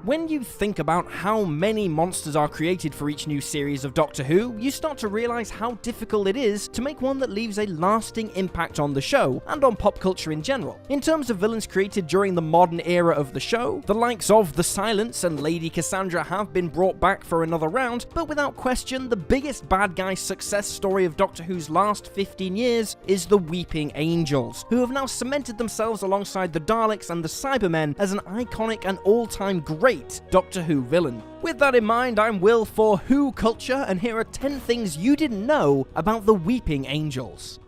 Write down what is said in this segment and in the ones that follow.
When you think about how many monsters are created for each new series of Doctor Who, you start to realize how difficult it is to make one that leaves a lasting impact on the show and on pop culture in general. In terms of villains created during the modern era of the show, the likes of The Silence and Lady Cassandra have been brought back for another round, but without question, the biggest bad guy success story of Doctor Who's last 15 years is the Weeping Angels, who have now cemented themselves alongside the Daleks and the Cybermen as an iconic and all-time great Doctor Who villain. With that in mind, I'm Will for Who Culture, and here are 10 things you didn't know about the Weeping Angels.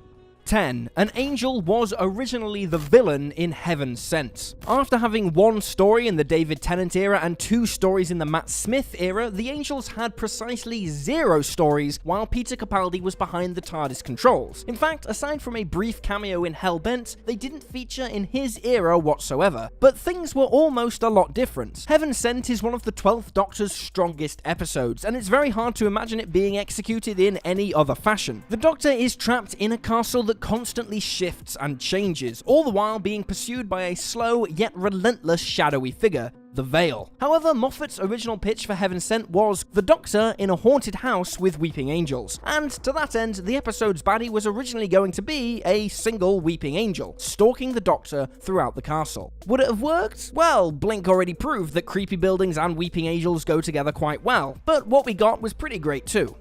10. An angel was originally the villain in Heaven Sent. After having one story in the David Tennant era and 2 stories in the Matt Smith era, the Angels had precisely 0 stories while Peter Capaldi was behind the TARDIS controls. In fact, aside from a brief cameo in Hellbent, they didn't feature in his era whatsoever. But things were almost a lot different. Heaven Sent is one of the 12th Doctor's strongest episodes, and it's very hard to imagine it being executed in any other fashion. The Doctor is trapped in a castle that constantly shifts and changes, all the while being pursued by a slow yet relentless shadowy figure, the Veil. However, Moffat's original pitch for Heaven Sent was the Doctor in a haunted house with weeping angels, and to that end, the episode's baddie was originally going to be a single weeping angel, stalking the Doctor throughout the castle. Would it have worked? Well, Blink already proved that creepy buildings and weeping angels go together quite well, but what we got was pretty great too.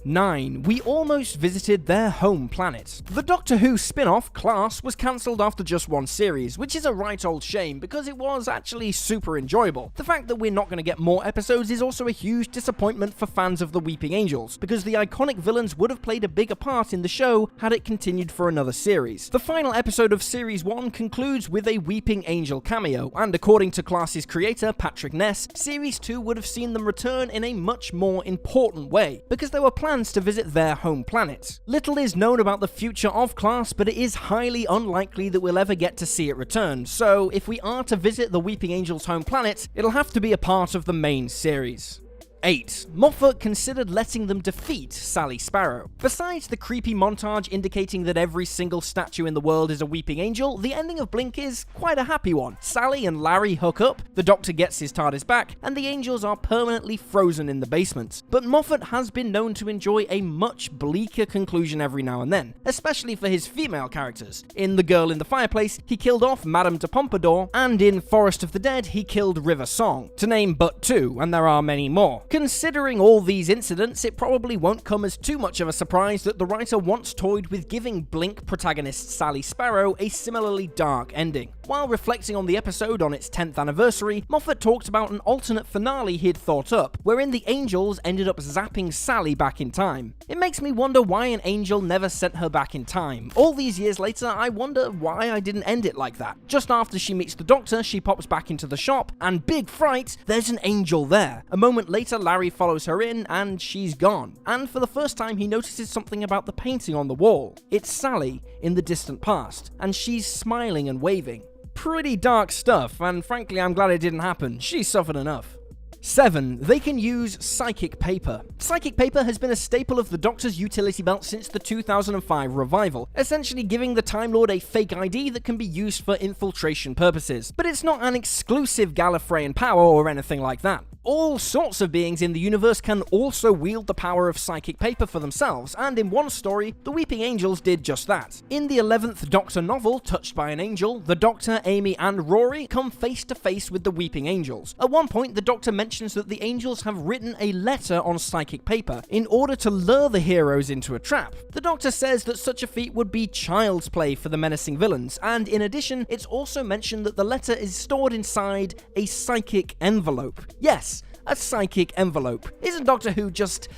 9. We almost visited their home planet. The Doctor Who spin-off, Class, was cancelled after just 1 series, which is a right old shame because it was actually super enjoyable. The fact that we're not going to get more episodes is also a huge disappointment for fans of the Weeping Angels, because the iconic villains would have played a bigger part in the show had it continued for another series. The final episode of Series 1 concludes with a Weeping Angel cameo, and according to Class's creator, Patrick Ness, Series 2 would have seen them return in a much more important way, because there were plans to visit their home planet. Little is known about the future of Class, but it is highly unlikely that we'll ever get to see it return, so if we are to visit the Weeping Angels' home planet, it'll have to be a part of the main series. 8. Moffat considered letting them defeat Sally Sparrow. Besides the creepy montage indicating that every single statue in the world is a weeping angel, the ending of Blink is quite a happy one. Sally and Larry hook up, the Doctor gets his TARDIS back, and the angels are permanently frozen in the basement. But Moffat has been known to enjoy a much bleaker conclusion every now and then, especially for his female characters. In The Girl in the Fireplace, he killed off Madame de Pompadour, and in Forest of the Dead, he killed River Song, to name but 2, and there are many more. Considering all these incidents, it probably won't come as too much of a surprise that the writer once toyed with giving Blink protagonist Sally Sparrow a similarly dark ending. While reflecting on the episode on its 10th anniversary, Moffat talked about an alternate finale he'd thought up, wherein the angels ended up zapping Sally back in time. It makes me wonder why an angel never sent her back in time. All these years later, I wonder why I didn't end it like that. Just after she meets the Doctor, she pops back into the shop, and big fright, there's an angel there. A moment later, Larry follows her in, and she's gone. And for the first time, he notices something about the painting on the wall. It's Sally in the distant past, and she's smiling and waving. Pretty dark stuff, and frankly, I'm glad it didn't happen. She suffered enough. 7. They can use psychic paper. Psychic paper has been a staple of the Doctor's utility belt since the 2005 revival, essentially giving the Time Lord a fake ID that can be used for infiltration purposes. But it's not an exclusive Gallifreyan power or anything like that. All sorts of beings in the universe can also wield the power of psychic paper for themselves, and in one story, the Weeping Angels did just that. In the 11th Doctor novel, Touched by an Angel, the Doctor, Amy, and Rory come face to face with the Weeping Angels. At one point, the Doctor mentions that the angels have written a letter on psychic paper in order to lure the heroes into a trap. The Doctor says that such a feat would be child's play for the menacing villains, and in addition, it's also mentioned that the letter is stored inside a psychic envelope. Yes, a psychic envelope. Isn't Doctor Who just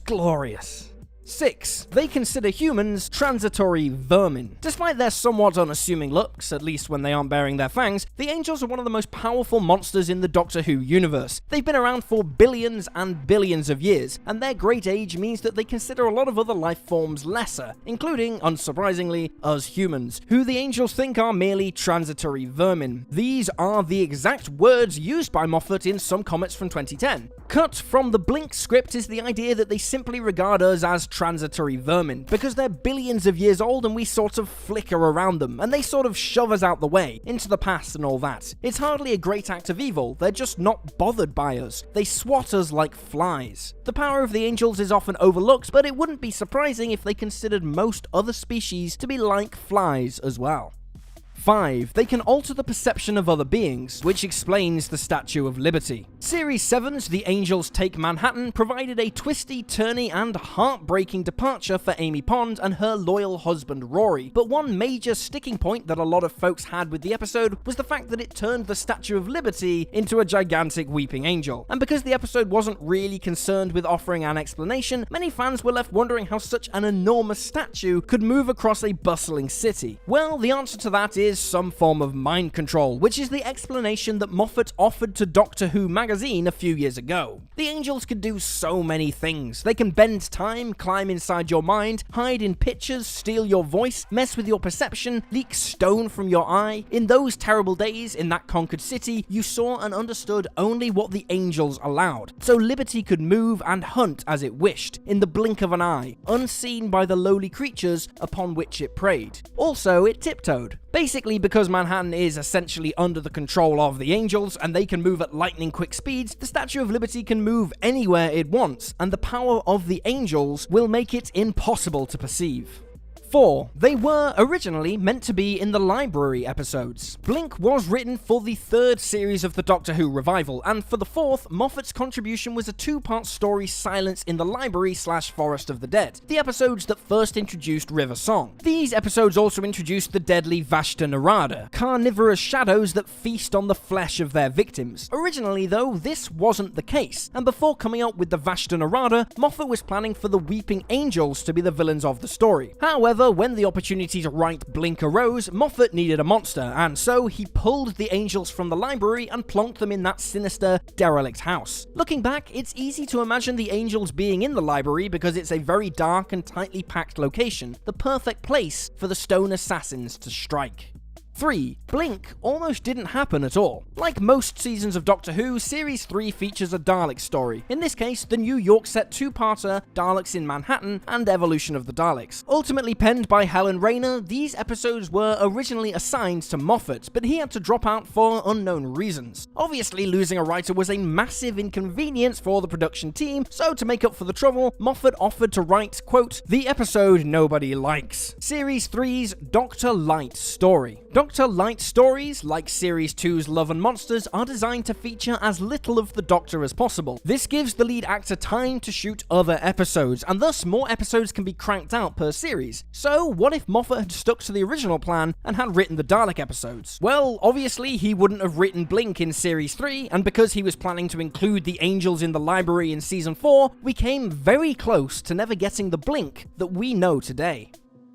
glorious? 6. They consider humans transitory vermin. Despite their somewhat unassuming looks, at least when they aren't bearing their fangs, the angels are one of the most powerful monsters in the Doctor Who universe. They've been around for billions and billions of years, and their great age means that they consider a lot of other life forms lesser, including, unsurprisingly, us humans, who the angels think are merely transitory vermin. These are the exact words used by Moffat in some comments from 2010. Cut from the Blink script is the idea that they simply regard us as transitory vermin, because they're billions of years old and we sort of flicker around them, and they sort of shove us out the way, into the past and all that. It's hardly a great act of evil, they're just not bothered by us. They swat us like flies. The power of the angels is often overlooked, but it wouldn't be surprising if they considered most other species to be like flies as well. 5. They can alter the perception of other beings, which explains the Statue of Liberty. Series 7's The Angels Take Manhattan provided a twisty, turny, and heartbreaking departure for Amy Pond and her loyal husband Rory, but one major sticking point that a lot of folks had with the episode was the fact that it turned the Statue of Liberty into a gigantic weeping angel. And because the episode wasn't really concerned with offering an explanation, many fans were left wondering how such an enormous statue could move across a bustling city. Well, the answer to that is some form of mind control, which is the explanation that Moffat offered to Doctor Who magazine a few years ago. The angels can do so many things. They can bend time, climb inside your mind, hide in pictures, steal your voice, mess with your perception, leak stone from your eye. In those terrible days in that conquered city, you saw and understood only what the angels allowed. So Liberty could move and hunt as it wished, in the blink of an eye, unseen by the lowly creatures upon which it preyed. Also, it tiptoed. Basically, because Manhattan is essentially under the control of the angels and they can move at lightning quick speeds, the Statue of Liberty can move anywhere it wants, and the power of the angels will make it impossible to perceive. 4. They were originally meant to be in the library episodes. Blink was written for the 3rd series of the Doctor Who revival, and for the 4th, Moffat's contribution was a 2-part story, Silence in the Library / Forest of the Dead, the episodes that first introduced River Song. These episodes also introduced the deadly Vashta Nerada, carnivorous shadows that feast on the flesh of their victims. Originally though, this wasn't the case, and before coming up with the Vashta Nerada, Moffat was planning for the Weeping Angels to be the villains of the story. However, when the opportunity to write Blink arose, Moffat needed a monster, and so he pulled the angels from the library and plonked them in that sinister, derelict house. Looking back, it's easy to imagine the angels being in the library because it's a very dark and tightly packed location, the perfect place for the stone assassins to strike. 3. Blink almost didn't happen at all. Like most seasons of Doctor Who, Series 3 features a Dalek story. In this case, the New York set 2-parter Daleks in Manhattan and Evolution of the Daleks. Ultimately penned by Helen Rayner, these episodes were originally assigned to Moffat, but he had to drop out for unknown reasons. Obviously, losing a writer was a massive inconvenience for the production team, so to make up for the trouble, Moffat offered to write, quote, the episode nobody likes. Series 3's Dr. Light story. Dr. Light stories, like Series 2's Love and Monsters, are designed to feature as little of the Doctor as possible. This gives the lead actor time to shoot other episodes, and thus more episodes can be cranked out per series. So what if Moffat had stuck to the original plan and had written the Dalek episodes? Well, obviously he wouldn't have written Blink in Series 3, and because he was planning to include the angels in the library in Season 4, we came very close to never getting the Blink that we know today.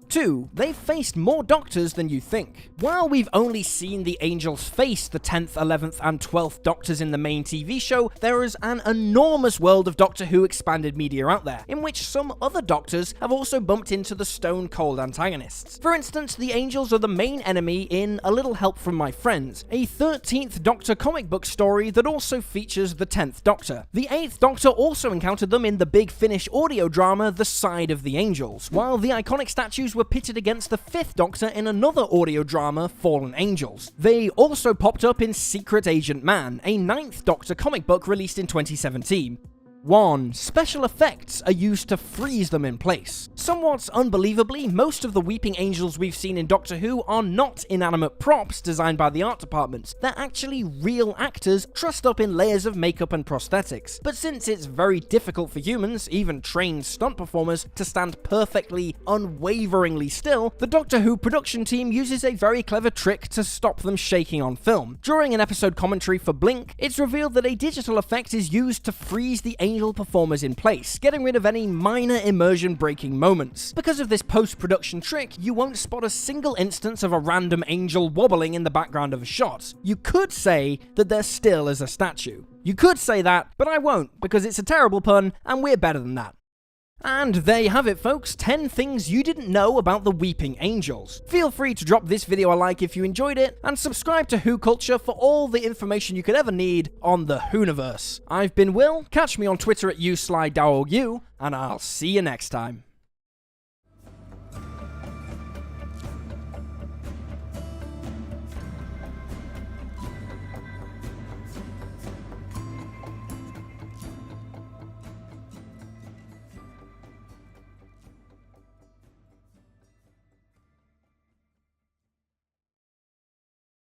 2. They've faced more Doctors than you think. While we've only seen the angels face the 10th, 11th, and 12th Doctors in the main TV show, there is an enormous world of Doctor Who expanded media out there, in which some other Doctors have also bumped into the stone-cold antagonists. For instance, the angels are the main enemy in A Little Help from My Friends, a 13th Doctor comic book story that also features the 10th Doctor. The 8th Doctor also encountered them in the Big Finish audio drama The Side of the Angels, while the iconic statues were pitted against the 5th Doctor in another audio drama, Fallen Angels. They also popped up in Secret Agent Man, a 9th Doctor comic book released in 2017. 1. Special effects are used to freeze them in place. Somewhat unbelievably, most of the weeping angels we've seen in Doctor Who are not inanimate props designed by the art department. They're actually real actors trussed up in layers of makeup and prosthetics. But since it's very difficult for humans, even trained stunt performers, to stand perfectly, unwaveringly still, the Doctor Who production team uses a very clever trick to stop them shaking on film. During an episode commentary for Blink, it's revealed that a digital effect is used to freeze the angel performers in place, getting rid of any minor immersion-breaking moments. Because of this post-production trick, you won't spot a single instance of a random angel wobbling in the background of a shot. You could say that they're still as a statue. You could say that, but I won't, because it's a terrible pun, and we're better than that. And there you have it, folks, 10 things you didn't know about the Weeping Angels. Feel free to drop this video a like if you enjoyed it, and subscribe to Who Culture for all the information you could ever need on the Whoniverse. I've been Will, catch me on Twitter at @uslydowyu, and I'll see you next time.